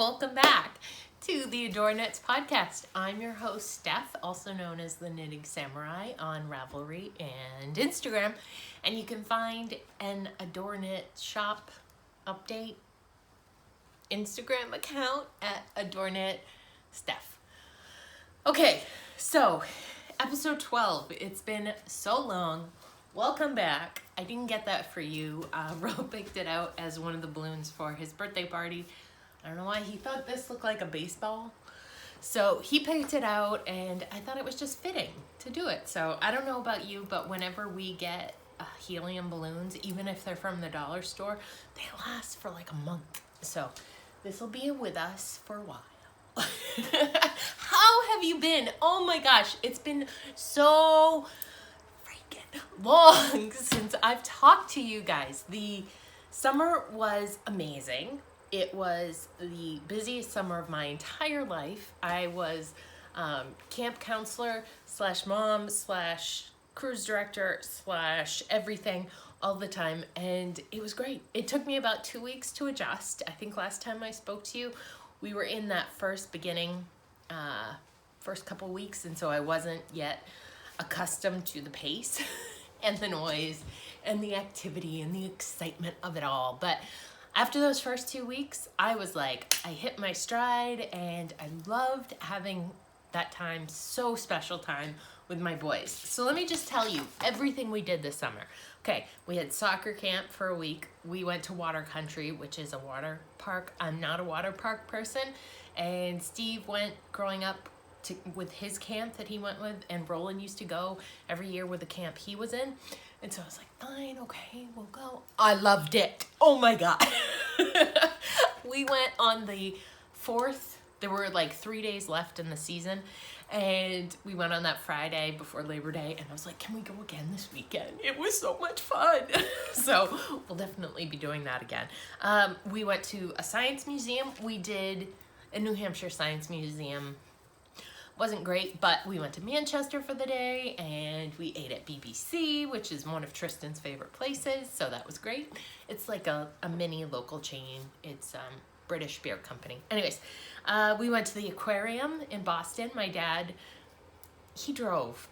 Welcome back to the AdoreKnit Podcast. I'm your host, Steph, also known as the Knitting Samurai on Ravelry and Instagram. And you can find an AdoreKnit shop update Instagram account at AdoreKnit Steph. Okay, so episode 12. It's been so long. Welcome back. I didn't get that for you. Ro picked it out as one of the balloons for his birthday party. I don't know why he thought this looked like a baseball. So he picked it out and I thought it was just fitting to do it. So I don't know about you, but whenever we get helium balloons, even if they're from the dollar store, they last for like a month. So this will be with us for a while. How have you been? Oh my gosh, it's been so freaking long since I've talked to you guys. The summer was amazing. It was the busiest summer of my entire life. I was camp counselor / mom / cruise director / everything all the time, and it was great. It took me about 2 weeks to adjust. I think last time I spoke to you, we were in that first couple weeks, and so I wasn't yet accustomed to the pace and the noise and the activity and the excitement of it all. But after those first 2 weeks, I was like, I hit my stride, and I loved having that time, so special time with my boys. So let me just tell you everything we did this summer. Okay, we had soccer camp for a week. We went to Water Country, which is a water park. I'm not a water park person, and Steve went growing up with his camp that he went with, and Roland used to go every year with the camp he was in. And so I was like, fine, okay, we'll go. I loved it. Oh my God. We went on the 4th. There were like 3 days left in the season. And we went on that Friday before Labor Day. And I was like, can we go again this weekend? It was so much fun. So we'll definitely be doing that again. We went to a science museum. We did a New Hampshire Science Museum. Wasn't great, but we went to Manchester for the day, and we ate at BBC, which is one of Tristan's favorite places, so that was great. It's like a mini local chain. It's British beer company. Anyways, we went to the aquarium in Boston. My dad, he drove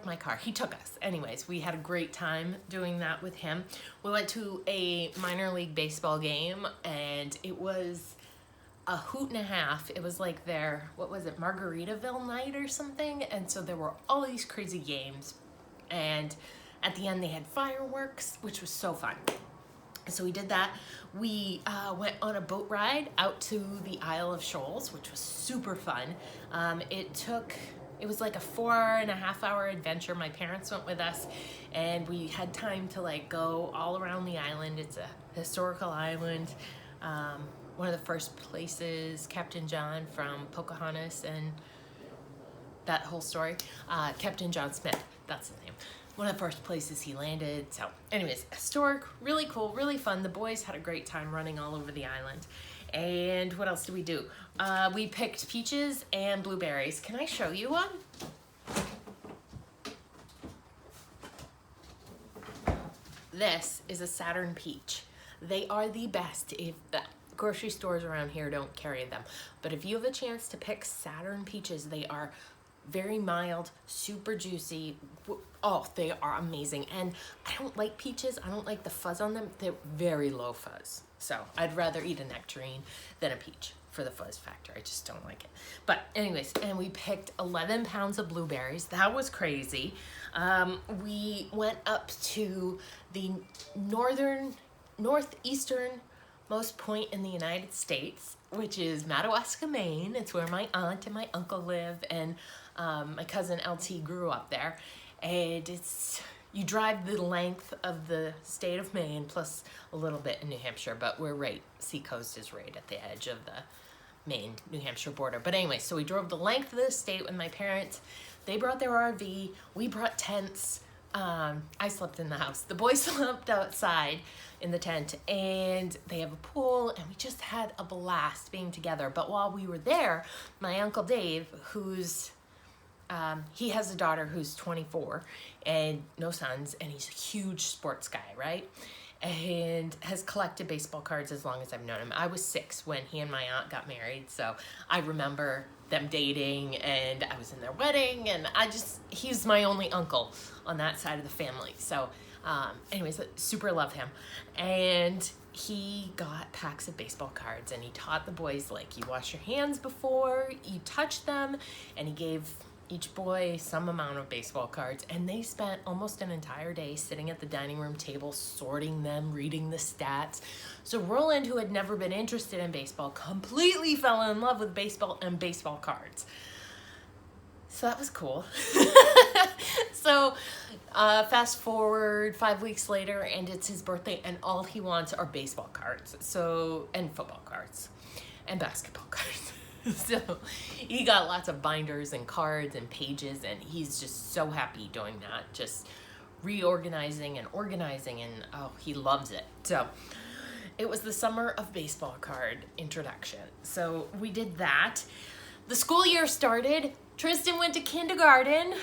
my car. He took us. Anyways, we had a great time doing that with him. We went to a minor league baseball game, and it was a hoot and a half. It was like their, Margaritaville night or something. And so there were all these crazy games. And at the end they had fireworks, which was so fun. So we did that. We went on a boat ride out to the Isle of Shoals, which was super fun. It was like a 4.5 hour adventure. My parents went with us, and we had time to like go all around the island. It's a historical island. One of the first places Captain John from Pocahontas and that whole story, Captain John Smith, that's his name. One of the first places he landed. So anyways, historic, really cool, really fun. The boys had a great time running all over the island. And what else did we do? We picked peaches and blueberries. Can I show you one? This is a Saturn peach. They are the best. If the grocery stores around here don't carry them, but if you have a chance to pick Saturn peaches, they are very mild, super juicy. Oh, they are amazing. And I don't like peaches. I don't like the fuzz on them. They're very low fuzz. So I'd rather eat a nectarine than a peach for the fuzz factor. I just don't like it. But anyways, and we picked 11 pounds of blueberries. That was crazy. We went up to the northeastern most point in the United States, which is Madawaska, Maine. It's where my aunt and my uncle live, and my cousin LT grew up there. And you drive the length of the state of Maine plus a little bit in New Hampshire, but Seacoast is right at the edge of the Maine-New Hampshire border. But anyway, so we drove the length of the state with my parents. They brought their RV. We brought tents. I slept in the house. The boys slept outside in the tent, and they have a pool, and we just had a blast being together. But while we were there, my Uncle Dave, he has a daughter who's 24 and no sons, and he's a huge sports guy, right? and has collected baseball cards as long as I've known him. I was 6 when he and my aunt got married, so I remember them dating, and I was in their wedding, and he's my only uncle on that side of the family. So anyways, super love him. And he got packs of baseball cards, and he taught the boys, like, you wash your hands before you touch them, and he gave each boy some amount of baseball cards, and they spent almost an entire day sitting at the dining room table, sorting them, reading the stats. So Roland, who had never been interested in baseball, completely fell in love with baseball and baseball cards. So that was cool. So fast forward 5 weeks later, and it's his birthday, and all he wants are baseball cards, and football cards and basketball cards. So he got lots of binders and cards and pages, and he's just so happy doing that, just reorganizing and organizing, and he loves it. So it was the summer of baseball card introduction. So we did that. The school year started. Tristan went to kindergarten.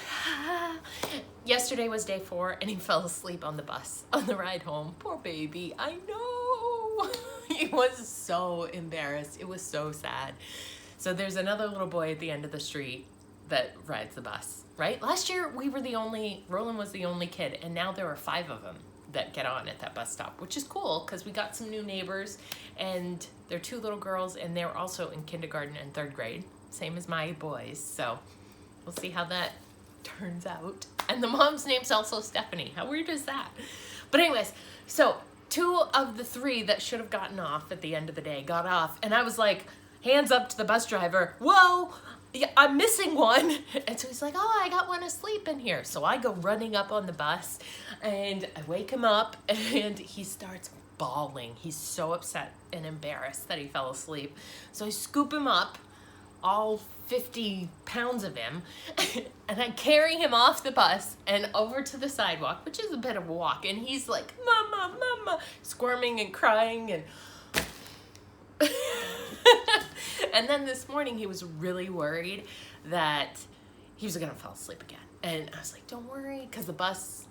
Yesterday was day 4, and he fell asleep on the bus on the ride home. Poor baby. I know. He was so embarrassed. It was so sad. So there's another little boy at the end of the street that rides the bus, right? Last year, Roland was the only kid, and now there are 5 of them that get on at that bus stop, which is cool because we got some new neighbors, and they're 2 little girls, and they're also in kindergarten and 3rd grade, same as my boys. So we'll see how that turns out. And the mom's name's also Stephanie. How weird is that? But anyways, so 2 of the 3 that should have gotten off at the end of the day got off, and I was like, hands up to the bus driver, whoa, I'm missing one. And so he's like, I got one asleep in here. So I go running up on the bus, and I wake him up, and he starts bawling. He's so upset and embarrassed that he fell asleep. So I scoop him up, all 50 pounds of him, and I carry him off the bus and over to the sidewalk, which is a bit of a walk, and he's like, mama, mama, squirming and crying, and and then this morning he was really worried that he was gonna fall asleep again. And I was like, don't worry, because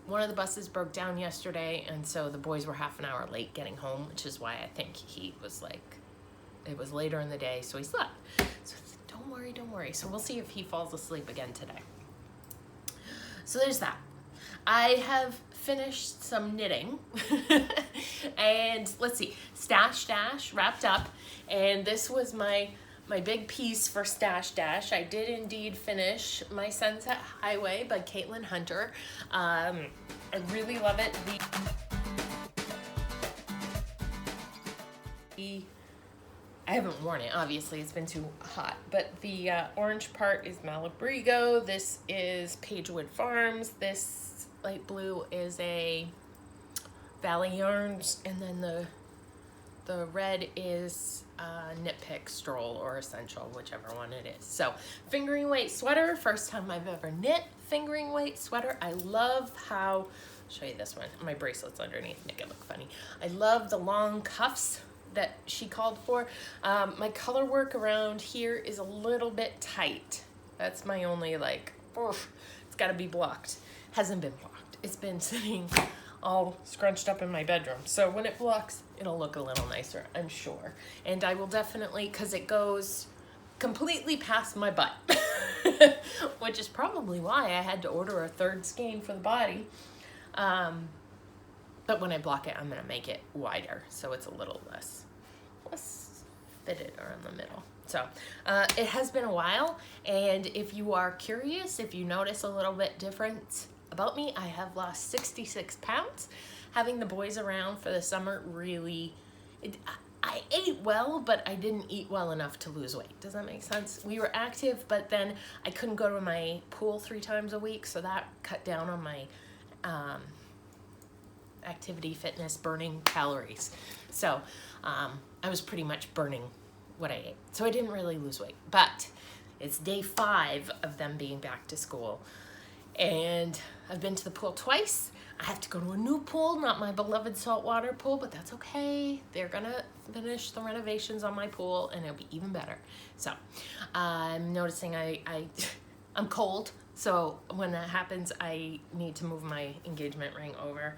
one of the buses broke down yesterday, and so the boys were half an hour late getting home, which is why I think he was like, it was later in the day, so he slept. So I said, don't worry. So we'll see if he falls asleep again today. So there's that. I have finished some knitting and let's see, Stash Dash wrapped up, and this was my big piece for Stash Dash. I did indeed finish my Sunset Highway by Caitlin Hunter. I really love it. I haven't worn it, obviously, it's been too hot, but the orange part is Malabrigo, this is Pagewood Farms, this light blue is a Valley Yarns, and then the red is Knit Pick Stroll or Essential, whichever one it is. So, fingering weight sweater, first time I've ever knit fingering weight sweater. I love how, I'll show you this one, my bracelets underneath make it look funny. I love the long cuffs that she called for. My color work around here is a little bit tight. That's my only it's gotta be blocked. Hasn't been blocked. It's been sitting all scrunched up in my bedroom. So when it blocks, it'll look a little nicer, I'm sure. And I will definitely, because it goes completely past my butt, which is probably why I had to order a 3rd skein for the body. But when I block it, I'm gonna make it wider, so it's a little less fitted around the middle. So it has been a while, and if you are curious, if you notice a little bit different about me, I have lost 66 pounds. Having the boys around for the summer I ate well, but I didn't eat well enough to lose weight. Does that make sense? We were active, but then I couldn't go to my pool 3 times a week, so that cut down on my activity, fitness, burning calories. So I was pretty much burning what I ate. So I didn't really lose weight, but it's day 5 of them being back to school. And I've been to the pool twice. I have to go to a new pool, not my beloved saltwater pool, but that's okay. They're gonna finish the renovations on my pool and it'll be even better. So I'm noticing I'm cold. So when that happens, I need to move my engagement ring over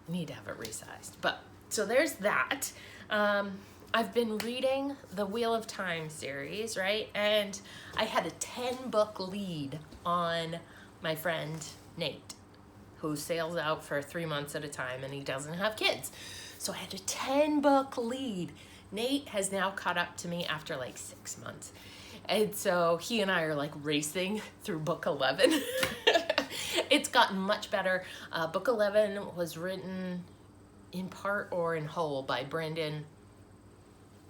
need to have it resized. But so there's that. I've been reading the Wheel of Time series, right? And I had a 10-book lead on my friend Nate, who sails out for 3 months at a time, and he doesn't have kids. So I had a 10-book lead. Nate has now caught up to me after like 6 months. And so he and I are like racing through book 11. It's gotten much better. Book 11 was written in part or in whole by Brandon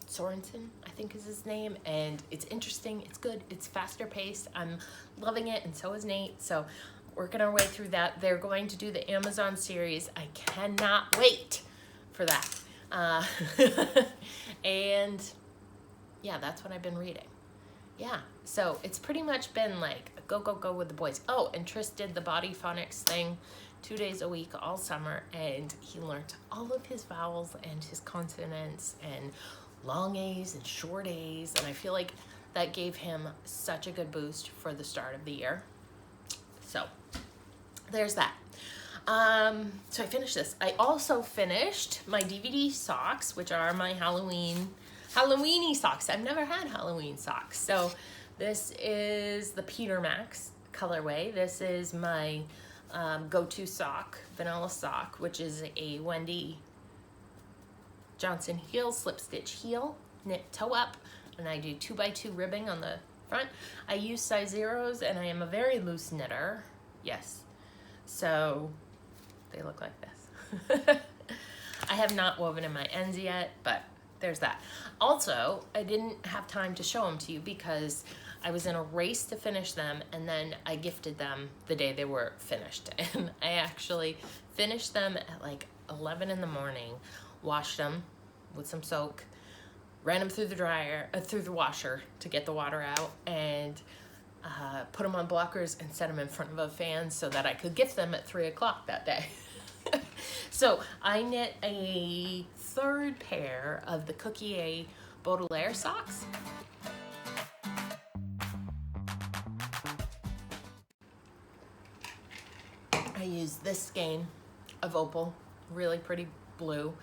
Sorensen, I think is his name. And it's interesting, it's good, it's faster paced. I'm loving it, and so is Nate. So working our way through that. They're going to do the Amazon series. I cannot wait for that. And yeah, that's what I've been reading. Yeah, so it's pretty much been like go with the boys. Oh, and Tris did the body phonics thing 2 days a week all summer, and he learned all of his vowels and his consonants and long A's and short A's, and I feel like that gave him such a good boost for the start of the year. So there's that. So I finished this. I also finished my DVD socks, which are my Halloweeny socks. I've never had Halloween socks. So this is the Peter Max colorway. This is my go-to sock, vanilla sock, which is a Wendy Johnson heel, slip stitch heel, knit toe up, and I do 2x2 ribbing on the front. I use size zeros, and I am a very loose knitter. Yes. So they look like this. I have not woven in my ends yet, but there's that. Also, I didn't have time to show them to you because I was in a race to finish them, and then I gifted them the day they were finished. And I actually finished them at like 11 in the morning, washed them with some soak, ran them through the dryer, through the washer to get the water out, and put them on blockers and set them in front of a fan so that I could gift them at 3 o'clock that day. So I knit a third pair of the Cookie A Baudelaire socks. I use this skein of opal, really pretty blue.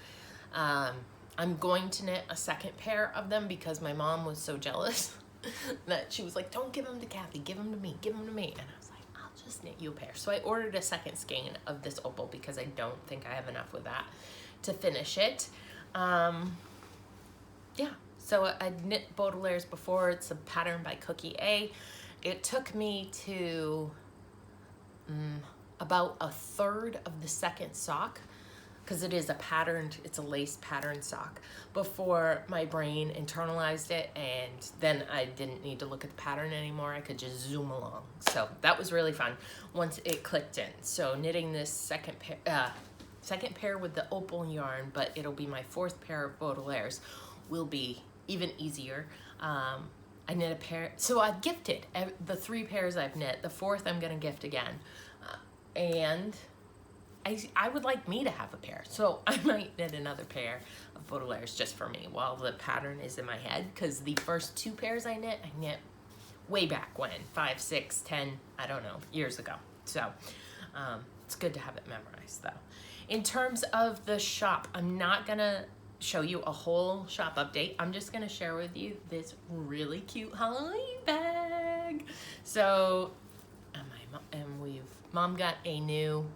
I'm going to knit a second pair of them because my mom was so jealous that she was like, don't give them to Kathy, give them to me, give them to me. And I was like, I'll just knit you a pair. So I ordered a second skein of this opal because I don't think I have enough with that to finish it. Yeah, so I knit Baudelaire's before. It's a pattern by Cookie A. It took me to about a third of the second sock, because it is a patterned, it's a lace pattern sock, before my brain internalized it, and then I didn't need to look at the pattern anymore. I could just zoom along. So that was really fun once it clicked in. So knitting this second pair with the opal yarn, but it'll be my fourth pair of Baudelaire's, will be even easier. I knit a pair, so I've gifted the 3 pairs I've knit. The fourth I'm gonna gift again. And I would like me to have a pair, so I might knit another pair of Baudelaire's just for me while the pattern is in my head, because the first 2 pairs I knit way back when, 5, 6, 10, I don't know, years ago. So it's good to have it memorized though. In terms of the shop, I'm not gonna show you a whole shop update. I'm just gonna share with you this really cute Halloween bag. So, Mom got a new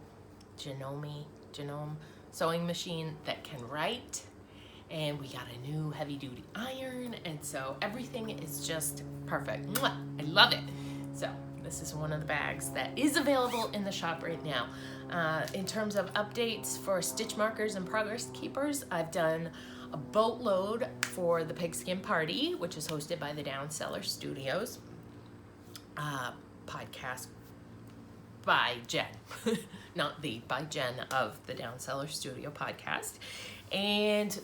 Genome sewing machine that can write, and we got a new heavy duty iron, and so everything is just perfect. Mwah! I love it. So this is one of the bags that is available in the shop right now. In terms of updates for stitch markers and progress keepers, I've done a boatload for the Pigskin Party, which is hosted by the Downseller Studios podcast by Jen, by Jen of the Downseller Studio podcast. And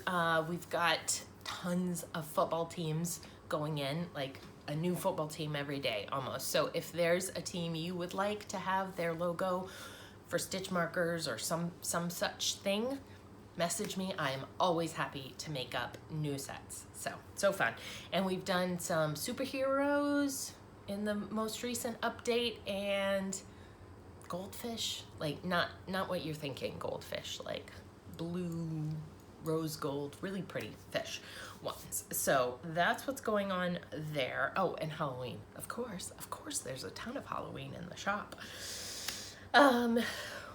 we've got tons of football teams going in, like a new football team every day almost. So if there's a team you would like to have their logo for stitch markers or some such thing, message me. I am always happy to make up new sets. So fun. And we've done some superheroes in the most recent update, and goldfish, like not what you're thinking goldfish, like blue, rose gold, really pretty fish ones. So that's what's going on there. Oh, and Halloween, of course, there's a ton of Halloween in the shop.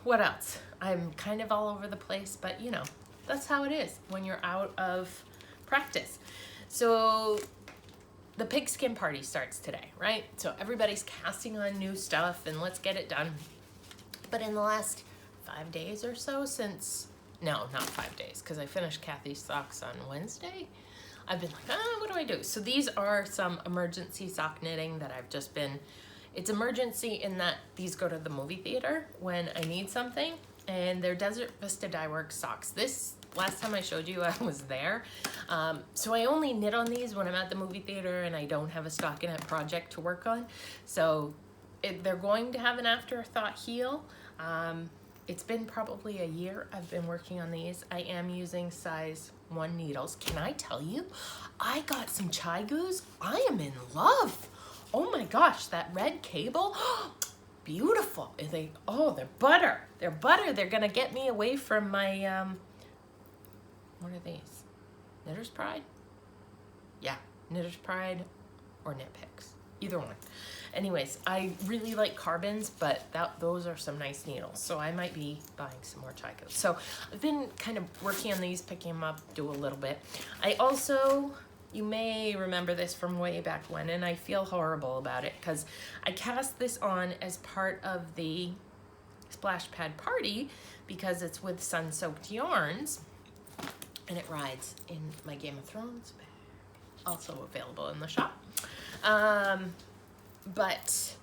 What else? I'm kind of all over the place, but you know, that's how it is when you're out of practice. So the pigskin party starts today, right? So everybody's casting on new stuff and let's get it done. But in the last 5 days or so no, not 5 days, because I finished Kathy's socks on Wednesday. I've been like, what do I do? So these are some emergency sock knitting that I've just been, it's emergency in that these go to the movie theater when I need something, and they're Desert Vista Dye Works socks. This, last time I showed you, I was there. So I only knit on these when I'm at the movie theater and I don't have a stockinette project to work on. So they're going to have an afterthought heel. It's been probably a year I've been working on these. I am using size 1 needles. Can I tell you, I got some Chigoos. I am in love. Oh my gosh, that red cable, beautiful. They're butter. They're butter. They're gonna get me away from my, what are these? Knitter's Pride? Yeah, Knitter's Pride or Knit Picks, either one. Anyways, I really like carbons, but those are some nice needles. So I might be buying some more Chicos. So I've been kind of working on these, picking them up, do a little bit. I also, you may remember this from way back when, and I feel horrible about it because I cast this on as part of the splash pad party because it's with sun-soaked yarns, and it rides in my Game of Thrones bag, also available in the shop. But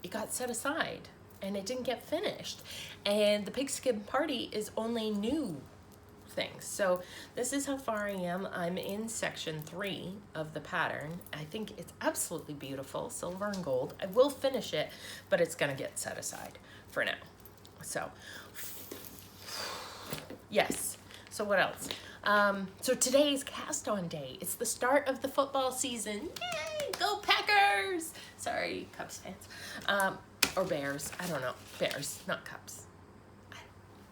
it got set aside and it didn't get finished, and the pigskin party is only new things. So this is how far I am. I'm in section 3 of the pattern. I think it's absolutely beautiful, silver and gold. I will finish it, but it's gonna get set aside for now. So yes, so what else? So today's cast on day. It's the start of the football season. Yay, go Packers! Sorry, Cubs fans. Or Bears, I don't know. Bears, not Cubs.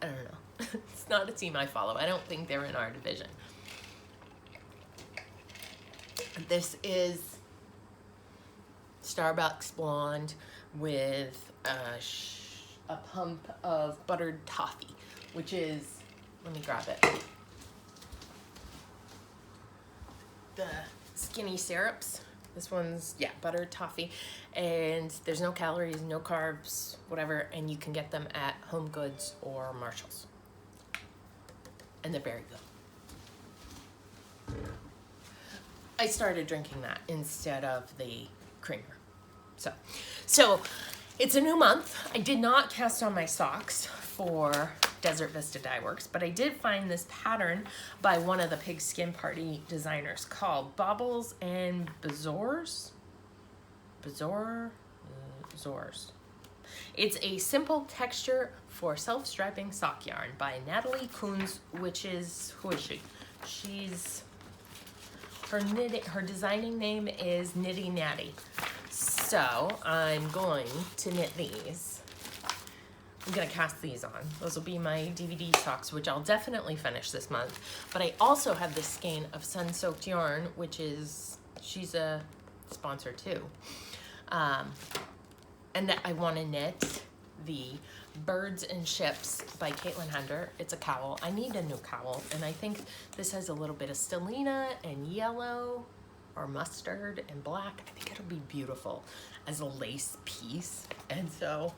I don't know. It's not a team I follow. I don't think they're in our division. This is Starbucks blonde with a pump of buttered toffee, which is, let me grab it, the skinny syrups. This one's, yeah, buttered toffee, and there's no calories, no carbs, whatever, and you can get them at Home Goods or Marshall's. And they're very good. I started drinking that instead of the creamer. So it's a new month. I did not cast on my socks for Desert Vista Dye Works, but I did find this pattern by one of the pigskin party designers called Baubles and Bazaars. It's a simple texture for self-striping sock yarn by Natalie Koons, which is, who is she? She's, her designing name is Nitty Natty. So I'm going to knit these. I'm gonna cast these on. Those will be my DVD socks, which I'll definitely finish this month. But I also have this skein of sun-soaked yarn, which is, she's a sponsor too. And I wanna knit the Birds and Ships by Caitlin Hunter. It's a cowl. I need a new cowl, and I think this has a little bit of stellina and yellow or mustard and black. I think it'll be beautiful as a lace piece. And so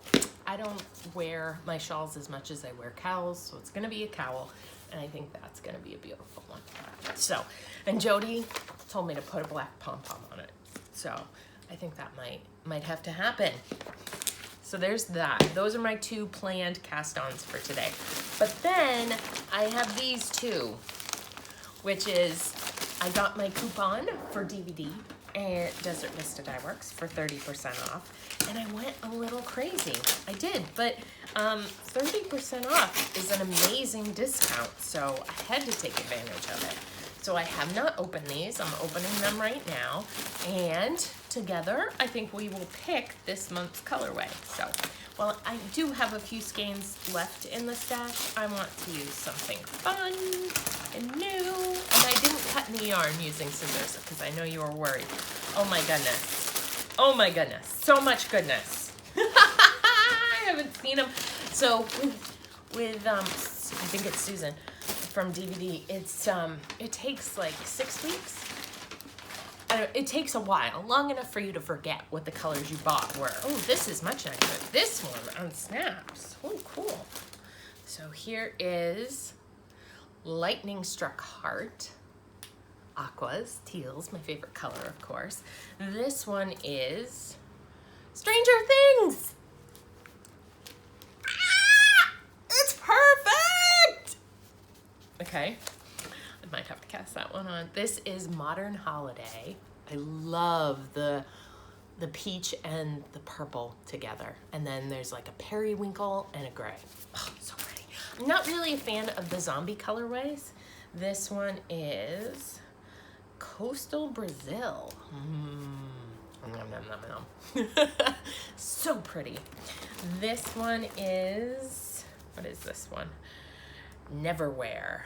I don't wear my shawls as much as I wear cowls, so it's gonna be a cowl, and I think that's gonna be a beautiful one. So, and Jody told me to put a black pom-pom on it, so I think that might have to happen. So there's that. Those are my 2 planned cast-ons for today. But then I have these 2, which is, I got my coupon for DVD at Desert Vista Dye Works for 30% off, and I went a little crazy. I did, but 30% off is an amazing discount, so I had to take advantage of it. So I have not opened these. I'm opening them right now, and together I think we will pick this month's colorway. So Well, I do have a few skeins left in the stash. I want to use something fun and new. And I didn't cut any yarn using scissors because I know you were worried. Oh my goodness. Oh my goodness. So much goodness. I haven't seen them. So with I think it's Susan from DVD, it takes like 6 weeks. It takes a while, long enough for you to forget what the colors you bought were. Oh, this is much nicer. This one unsnaps. Oh, cool. So here is Lightning Struck Heart. Aquas, teals, my favorite color, of course. This one is Stranger Things. Ah, it's perfect. Okay. I might have to cast that one on. This is Modern Holiday. I love the peach and the purple together. And then there's like a periwinkle and a gray. Oh, so pretty. I'm not really a fan of the zombie colorways. This one is Coastal Brazil. Nom, nom, nom, nom. So pretty. This one is, what is this one? Neverwear.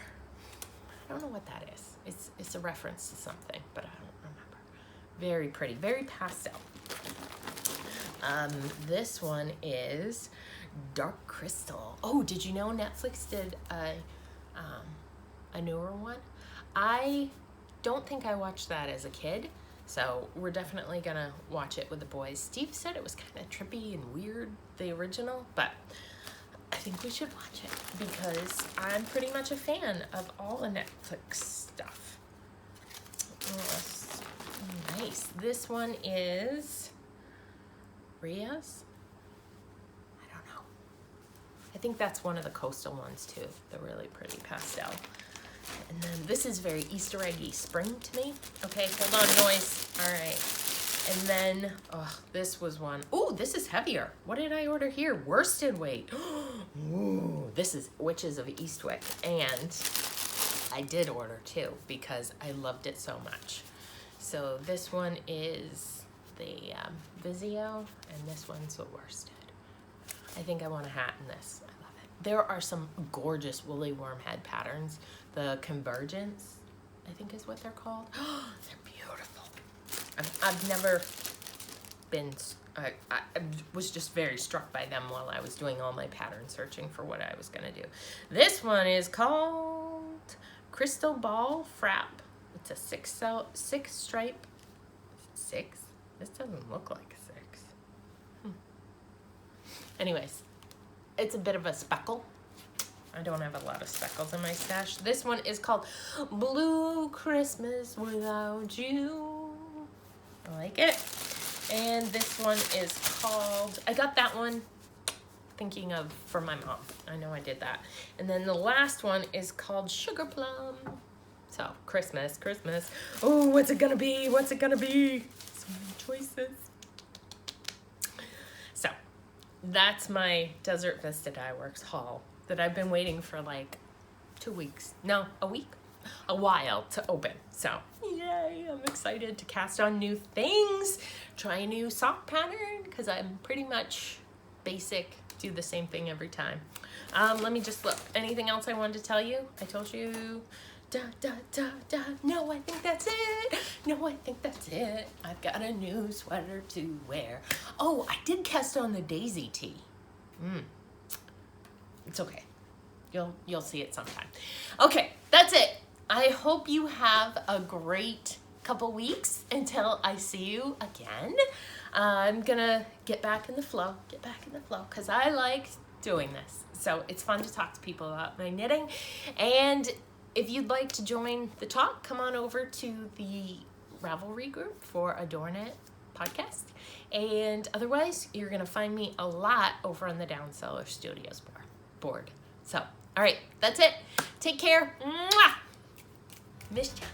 I don't know what that is. It's a reference to something, but I don't remember. Very pretty, very pastel. This one is Dark Crystal. Oh, did you know Netflix did a newer one? I don't think I watched that as a kid, so we're definitely gonna watch it with the boys. Steve said it was kind of trippy and weird, the original, but I think we should watch it because I'm pretty much a fan of all the Netflix stuff. Oh, nice. This one is Ria's. I don't know. I think that's one of the coastal ones too. The really pretty pastel. And then this is very Easter eggy spring to me. Okay, hold on, noise. All right. And then, oh, this was one. Oh, this is heavier. What did I order here? Worsted weight. Ooh, this is Witches of Eastwick. And I did order two because I loved it so much. So this one is the Vizio, and this one's the worsted. I think I want a hat in this. I love it. There are some gorgeous woolly wormhead patterns. The Convergence, I think is what they're called. They're beautiful. I've never been, I was just very struck by them while I was doing all my pattern searching for what I was gonna do. This one is called Crystal Ball Frap. It's a six stripe. Six? This doesn't look like a six. Anyways, it's a bit of a speckle. I don't have a lot of speckles in my stash. This one is called Blue Christmas Without You. I like it. And this one is called, I got that one thinking of for my mom. I know I did that. And then the last one is called Sugar Plum. So Christmas. Oh, what's it gonna be? What's it gonna be? So many choices. So that's my Desert Vista Dye Works haul that I've been waiting for like 2 weeks. No, a week? A while to open. So yay, I'm excited to cast on new things, try a new sock pattern, because I'm pretty much basic, do the same thing every time. Let me just look. Anything else I wanted to tell you? I told you, no, I think that's it. No, I think that's it. I've got a new sweater to wear. Oh, I did cast on the Daisy tee. It's okay. You'll see it sometime. Okay, that's it. I hope you have a great couple weeks until I see you again. I'm gonna get back in the flow, because I like doing this. So it's fun to talk to people about my knitting. And if you'd like to join the talk, come on over to the Ravelry Group for AdoreKnit Podcast. And otherwise, you're gonna find me a lot over on the Downseller Studios board. So, all right, that's it. Take care. Mwah! Miss ya.